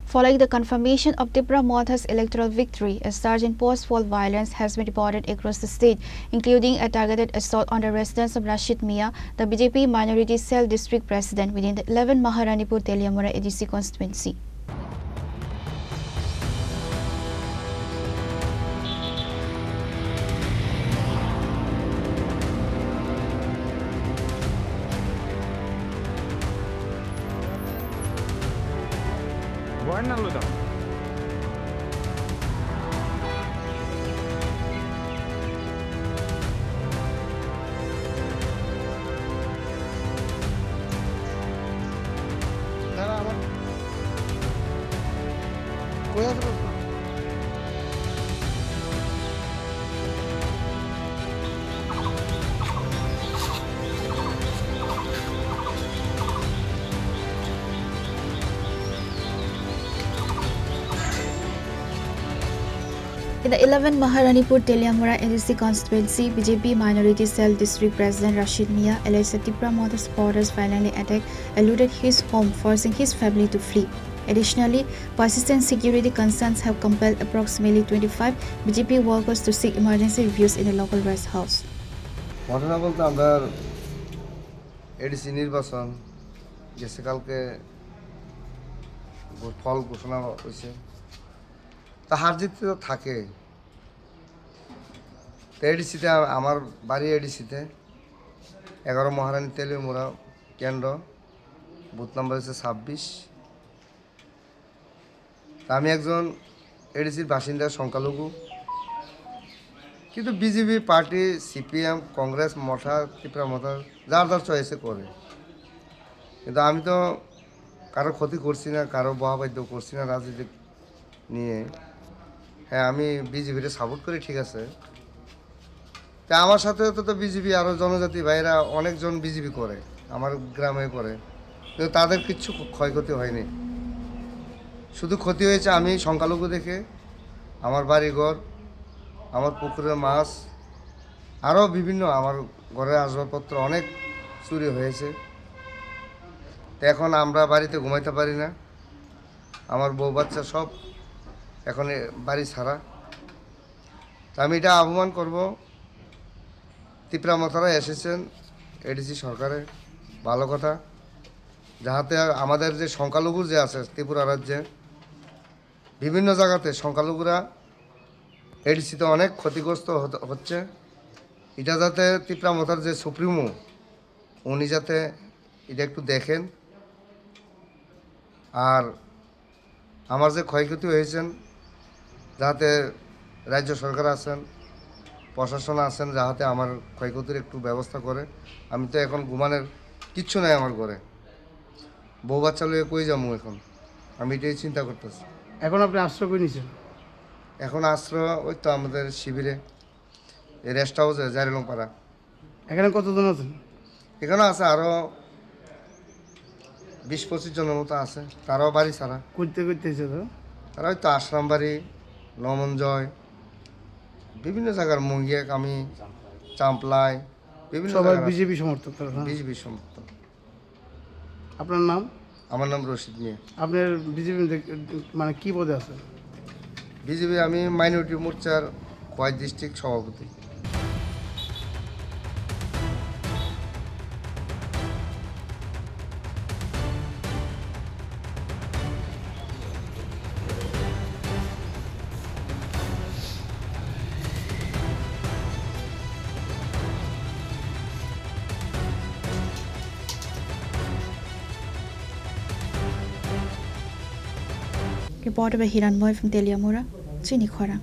Following the confirmation of TIPRA Motha's electoral victory, a surge in post-poll violence has been reported across the state, including a targeted assault on the residence of Rashid Mia, the BJP minority cell district president within the 11 Maharanipur Teliamura ADC constituency. In the 11 Maharanipur Teliamura ADC constituency, BJP minority cell district president Rashid Mia alleged that TIPRA Motha supporters violently attacked and looted his home, forcing his family to flee. Additionally, persistent security concerns have compelled approximately 25 BJP workers to seek emergency reviews in a local rest house. ঘটনা বলতে আমরা ADC নির্বাচন গেছে কালকে ফল ঘোষণা হয়েছে তা হার জিত তো থাকে তো এডিসিতে আমার বাড়ি এডিসিতে 11 মহারানী তেলিয়ামুড়া কেন্দ্র বুথ নাম্বার হচ্ছে 26। আমি একজন এডিসির বাসিন্দা সংখ্যালঘু, কিন্তু BJP party CPM Congress Motha Tripura Motha যার যার চয়েসে করে, কিন্তু আমি তো কারো ক্ষতি করছি না, কারো বহাবাদ্য করছি না রাজনীতি নিয়ে। হ্যাঁ, আমি বিজেপিকে সাপোর্ট করি, ঠিক আছে। তা আমার সাথে তো বিজেপি আরও জনজাতি ভাইরা অনেকজন বিজেপি করে, আমার গ্রামে করে, কিন্তু তাদের কিচ্ছু ক্ষয়ক্ষতি হয়নি। শুধু ক্ষতি হয়েছে আমি সংখ্যালঘু দেখে আমার বাড়িঘর, আমার পুকুরের মাছ, আরও বিভিন্ন আমার ঘরের আসবাবপত্র অনেক চুরি হয়েছে। তো এখন আমরা বাড়িতে ঘুমাইতে পারি না, আমার বউ বাচ্চা সব এখন বাড়ি ছাড়া। তা আমি এটা আহ্বান করব, ত্রিপুরা মথারা এসেছেন এডিসি সরকারে, ভালো কথা, যাহাতে আমাদের যে সংখ্যালঘু যে আছে ত্রিপুরা রাজ্যে বিভিন্ন জায়গাতে সংখ্যালঘুরা এডিসিতে অনেক ক্ষতিগ্রস্ত হচ্ছে, এটা যাতে ত্রিপুরা মথার যে সুপ্রিমো উনি যাতে এটা একটু দেখেন। আর আমার যে ক্ষয়ক্ষতি হয়েছেন যাতে রাজ্য সরকার আছেন, প্রশাসন আছেন, যাহাতে আমার ক্ষয়ক্ষতির একটু ব্যবস্থা করে। আমি তো এখন ঘুমানোর কিচ্ছু নাই আমার ঘরে, বউ বাচ্চা লইয়ে কই যাবো এখন, আমি এটাই চিন্তা করতেছি। এখন আপনি আশ্রয় করে নিয়েছেন? এখন আশ্রয় ওই তো আমাদের শিবিরে, এই রেস্ট হাউসে জারিলংপাড়া। এখানে কতজন আছেন? এখানে আছে আরও 20-25 জনের মতো আছে, তারাও বাড়ি ছাড়া। করতে করতেছে তো তারা ওই তো আশ্রাম বাড়ি, নমনজয়, বিভিন্ন জায়গার মুঙ্গিয়া কামি, চাম্পলাই, বিভিন্ন সবাই বিজেপি সমর্থক। বিজেপি সমর্থক। আপনার নাম? আমার নাম রশিদ মিয়া। আপনার বিজেপি মানে কি পদে আছেন? বিজেপি আমি মাইনরিটি মোর্চার খোয়াই ডিস্ট্রিক্ট সভাপতি। Reported by Hiranmoy from Teliamura, Chini, Khorang.